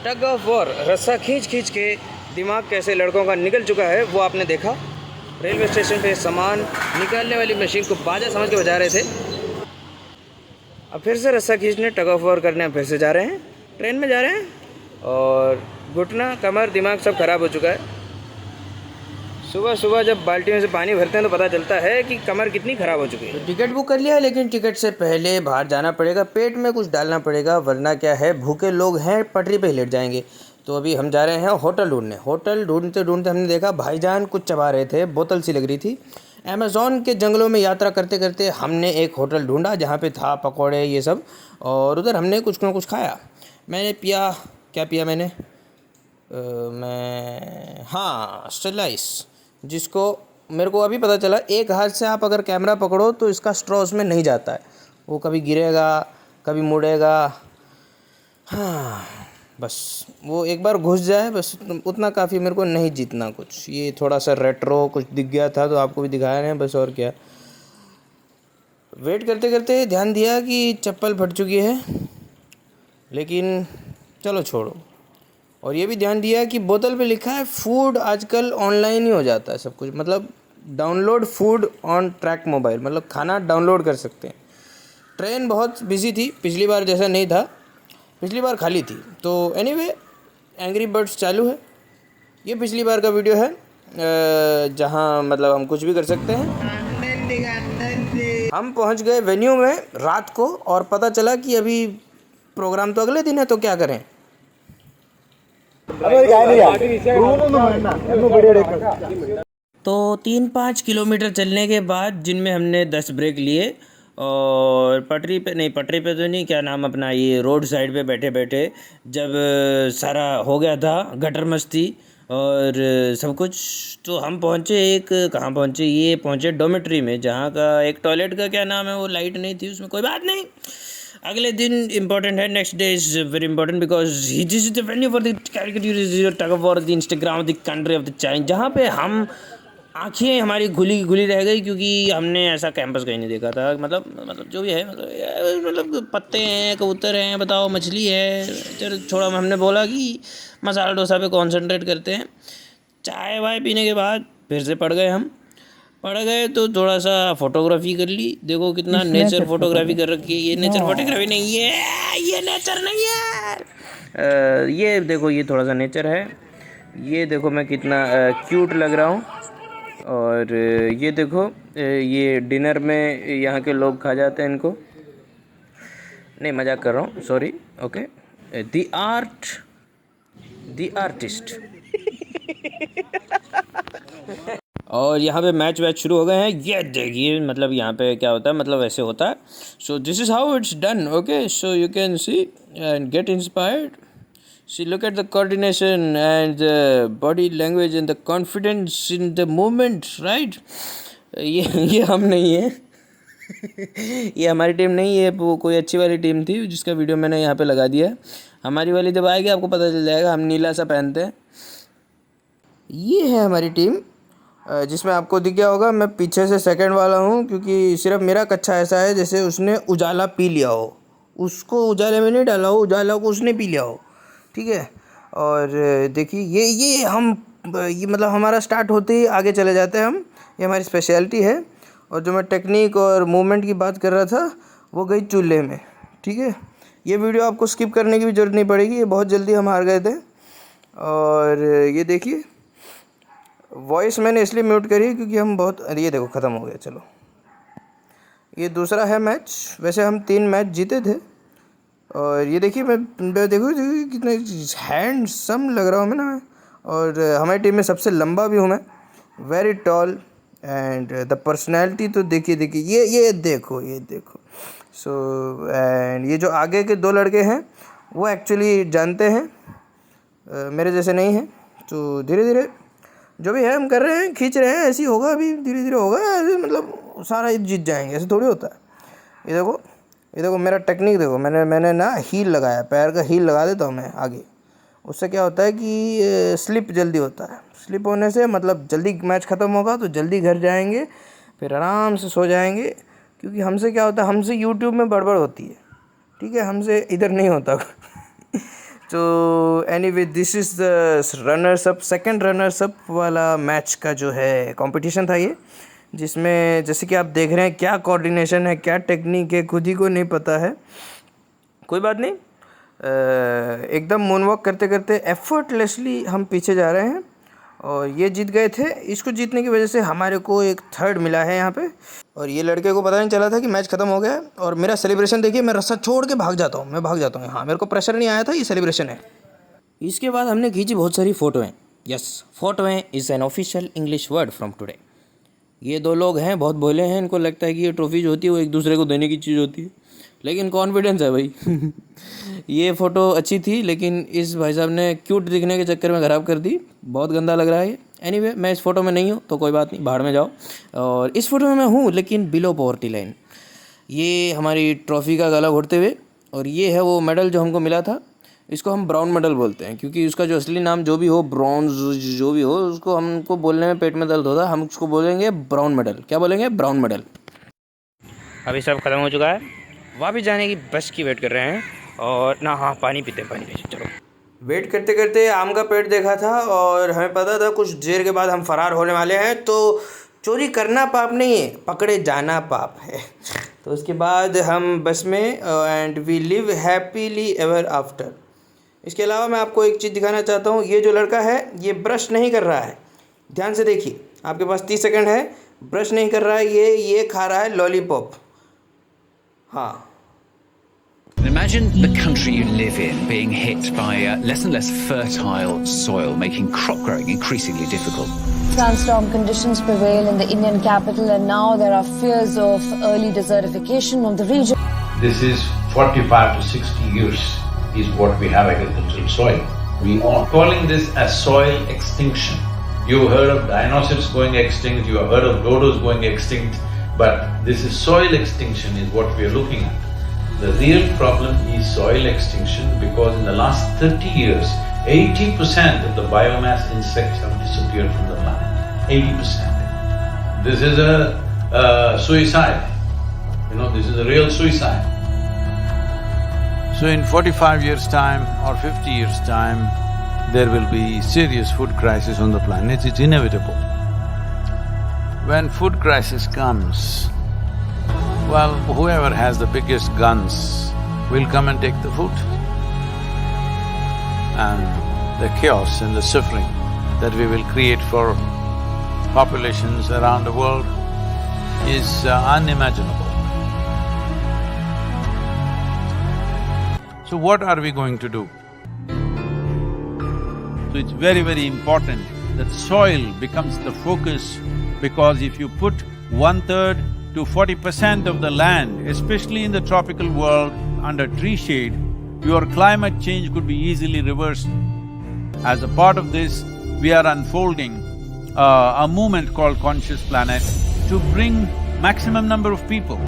Tug of war, रस्सा खींच खींच के दिमाग कैसे लड़कों का निकल चुका है वो आपने देखा। रेलवे स्टेशन पे सामान निकालने वाली मशीन को बाजा समझ के बजा रहे थे, अब फिर से रस्सा खींचने, टग ऑफ वॉर करने फिर से जा रहे हैं, ट्रेन में जा रहे हैं और घुटना, कमर, दिमाग सब खराब हो चुका है। सुबह सुबह जब बाल्टी में से पानी भरते हैं तो पता चलता है कि कमर कितनी ख़राब हो चुकी है। तो टिकट बुक कर लिया है, लेकिन टिकट से पहले बाहर जाना पड़ेगा, पेट में कुछ डालना पड़ेगा, वरना क्या है, भूखे लोग हैं, पटरी पे ही लेट जाएंगे। तो अभी हम जा रहे हैं होटल ढूंढने। होटल ढूंढते ढूंढते हमने देखा भाईजान कुछ चबा रहे थे, बोतल सी लग रही थी। अमेज़ॉन के जंगलों में यात्रा करते करते हमने एक होटल ढूंढा जहाँ पे था पकौड़े ये सब, और उधर हमने कुछ ना कुछ खाया। मैंने पिया, क्या पिया मैंने, हाँ, स्टेलाइस, जिसको मेरे को अभी पता चला एक हाथ से आप अगर कैमरा पकड़ो तो इसका स्ट्रॉ उसमें नहीं जाता है, वो कभी गिरेगा कभी मुड़ेगा। हाँ, बस वो एक बार घुस जाए बस, उतना काफ़ी, मेरे को नहीं जीतना कुछ। ये थोड़ा सा रेट्रो कुछ दिख गया था तो आपको भी दिखाया है बस, और क्या। वेट करते करते ध्यान दिया कि चप्पल फट चुकी है, लेकिन चलो छोड़ो। और ये भी ध्यान दिया कि बोतल पे लिखा है फूड आजकल ऑनलाइन ही हो जाता है सब कुछ, मतलब download food on track mobile, मतलब खाना डाउनलोड कर सकते हैं। ट्रेन बहुत बिजी थी, पिछली बार जैसा नहीं था, पिछली बार खाली थी। तो एनीवे, एंग्री बर्ड्स चालू है। ये पिछली बार का वीडियो है जहाँ मतलब हम कुछ भी कर सकते हैं। हम पहुँच गए वेन्यू में रात को, और पता चला कि अभी प्रोग्राम तो अगले दिन है, तो क्या करें। तो 3-5 किलोमीटर चलने के बाद, जिनमें हमने 10 ब्रेक लिए, और पटरी पे नहीं, पटरी पे तो नहीं, क्या नाम अपना, ये रोड साइड पे बैठे बैठे जब सारा हो गया था गटर मस्ती और सब कुछ, तो हम पहुँचे एक, कहाँ पहुँचे, ये पहुँचे डॉर्मेट्री में, जहाँ का एक टॉयलेट का क्या नाम है, वो लाइट नहीं थी उसमें, कोई बात नहीं, अगले दिन इम्पोर्टेंट है। Next day is very important because this is the venue for the character tug of war the Instagram the country of the China, जहाँ पे हम आँखें हमारी घुली घुली रह गई, क्योंकि हमने ऐसा कैंपस कहीं नहीं देखा था। मतलब जो भी है, मतलब पत्ते हैं, कबूतर हैं, बताओ, मछली है, चलो छोड़ा। हमने बोला कि मसाला डोसा पे कॉन्सेंट्रेट करते हैं। चाय वाय पीने के बाद फिर से पड़ गए तो थोड़ा सा फोटोग्राफी कर ली। देखो कितना नेचर फोटोग्राफी कर रखी है। ये नेचर फोटोग्राफी नहीं है, ये नेचर नहीं है। ये देखो, ये थोड़ा सा नेचर है। ये देखो मैं कितना क्यूट लग रहा हूँ। और ये देखो, ये डिनर में यहाँ के लोग खा जाते हैं इनको। नहीं, मजाक कर रहा हूँ, सॉरी। Okay, the artist. और यहाँ पे मैच वैच शुरू हो गए हैं। ये देखिए, मतलब यहाँ पे क्या होता है, मतलब ऐसे होता है। So this is how it's done. Okay, so you can see and get inspired. See look at the coordination and the body language and the confidence in the movement, right. ये हम नहीं है। ये हमारी टीम नहीं है, वो कोई अच्छी वाली टीम थी जिसका वीडियो मैंने यहाँ पे लगा दिया है। हमारी वाली जब आएगी आपको पता चल जाएगा, हम नीला सा पहनते हैं। ये है हमारी टीम, जिसमें आपको दिख गया होगा मैं पीछे से सेकंड वाला हूँ, क्योंकि सिर्फ मेरा कच्छा ऐसा है जैसे उसने उजाला पी लिया हो। उसको उजाले में नहीं डाला हो, उजाला को उसने पी लिया हो, ठीक है। और देखिए, ये मतलब हमारा स्टार्ट होते ही आगे चले जाते हैं हम, ये हमारी स्पेशलिटी है। और जो मैं टेक्निक और मूवमेंट की बात कर रहा था, वो गई चूल्हे में, ठीक है। ये वीडियो आपको स्किप करने की भी ज़रूरत नहीं पड़ेगी, ये बहुत जल्दी हम हार गए थे। और ये देखिए, वॉइस मैंने इसलिए म्यूट करी क्योंकि हम बहुत, अरे ये देखो ख़त्म हो गया। चलो, ये दूसरा है मैच। वैसे हम 3 मैच जीते थे। और ये देखिए, मैं देखो कितने हैंडसम लग रहा हूँ मैं ना। और हमारी टीम में सबसे लंबा भी हूँ मैं, very tall. And the personality तो देखिए, ये देखो। सो एंड ये जो आगे के 2 लड़के हैं वो एक्चुअली जानते हैं, मेरे जैसे नहीं हैं। तो धीरे धीरे जो भी है हम कर रहे हैं, खींच रहे हैं, ऐसे ही होगा, अभी धीरे धीरे होगा, ऐसे मतलब सारा जीत जाएंगे, ऐसे थोड़ी होता है। ये देखो मेरा टेक्निक देखो, मैंने ना हील लगाया, पैर का हील लगा देता हूँ मैं आगे। उससे क्या होता है कि स्लिप जल्दी होता है। स्लिप होने से मतलब जल्दी मैच ख़त्म होगा तो जल्दी घर जाएंगे, फिर आराम से सो जाएंगे। क्योंकि हमसे क्या होता है, हमसे यूट्यूब में बड़बड़ होती है, ठीक है, हमसे इधर नहीं होता। तो anyway this is the runners up, second runners up वाला मैच का जो है कंपटीशन था ये, जिसमें जैसे कि आप देख रहे हैं क्या कोऑर्डिनेशन है, क्या टेक्निक है, खुद ही को नहीं पता है। कोई बात नहीं, एकदम मूनवॉक करते करते एफर्टलेसली हम पीछे जा रहे हैं और ये जीत गए थे। इसको जीतने की वजह से हमारे को एक थर्ड मिला है यहाँ पे, और ये लड़के को पता नहीं चला था कि मैच ख़त्म हो गया है। और मेरा सेलिब्रेशन देखिए, मैं रस्सा छोड़ के भाग जाता हूँ, मैं भाग जाता हूँ। हाँ, मेरे को प्रेशर नहीं आया था, ये सेलिब्रेशन है। इसके बाद हमने खींची बहुत सारी फ़ोटोएँ। यस, फोटोएँ is an official English word from today. ये दो लोग हैं, बहुत भोले हैं, इनको लगता है कि ये ट्रॉफी जो होती है वो एक दूसरे को देने की चीज़ होती है, लेकिन कॉन्फिडेंस है भाई। ये फ़ोटो अच्छी थी, लेकिन इस भाई साहब ने क्यूट दिखने के चक्कर में ख़राब कर दी, बहुत गंदा लग रहा है ये। एनीवे, मैं इस फ़ोटो में नहीं हूँ तो कोई बात नहीं, बाहर में जाओ। और इस फ़ोटो में मैं हूँ, लेकिन बिलो पॉवर्टी लाइन। ये हमारी ट्रॉफ़ी का गला घोटते हुए, और ये है वो मेडल जो हमको मिला था। इसको हम ब्राउन मेडल बोलते हैं, क्योंकि उसका जो असली नाम जो भी हो, ब्रॉन्ज जो भी हो, उसको हमको बोलने में पेट में दर्द होता है, हम उसको बोलेंगे ब्राउन मेडल। क्या बोलेंगे? Brown medal. अभी सब ख़त्म हो चुका है, वापस जाने की बस की वेट कर रहे हैं। और ना, हाँ, पानी पीते चलो। वेट करते करते आम का पेड़ देखा था, और हमें पता था कुछ देर के बाद हम फ़रार होने वाले हैं। तो चोरी करना पाप नहीं है, पकड़े जाना पाप है। तो उसके बाद हम बस में, and we live happily ever after. इसके अलावा मैं आपको एक चीज़ दिखाना चाहता हूँ। ये जो लड़का है, ये ब्रश नहीं कर रहा है, ध्यान से देखिए, आपके पास 30 सेकंड है। ब्रश नहीं कर रहा है, ये खा रहा है लॉलीपॉप। हाँ, Imagine the country you live in being hit by less and less fertile soil, making crop growing increasingly difficult. Sandstorm conditions prevail in the Indian capital, and now there are fears of early desertification of the region. This is 45 to 60 years is what we have agricultural soil. We are calling this as soil extinction. You heard of dinosaurs going extinct, you have heard of dodos going extinct, but this is soil extinction is what we are looking at. The real problem is soil extinction, because in the last 30 years, 80% of the biomass insects have disappeared from the planet. 80%. This is a suicide. This is a real suicide. So in 45 years' time or 50 years' time, there will be serious food crisis on the planet, it's inevitable. When food crisis comes, well, whoever has the biggest guns will come and take the food. And the chaos and the suffering that we will create for populations around the world is unimaginable. So what are we going to do? So it's very, very important that soil becomes the focus, because if you put 1/3 to 40% of the land, especially in the tropical world, under tree shade, your climate change could be easily reversed. As a part of this, we are unfolding a movement called Conscious Planet to bring maximum number of people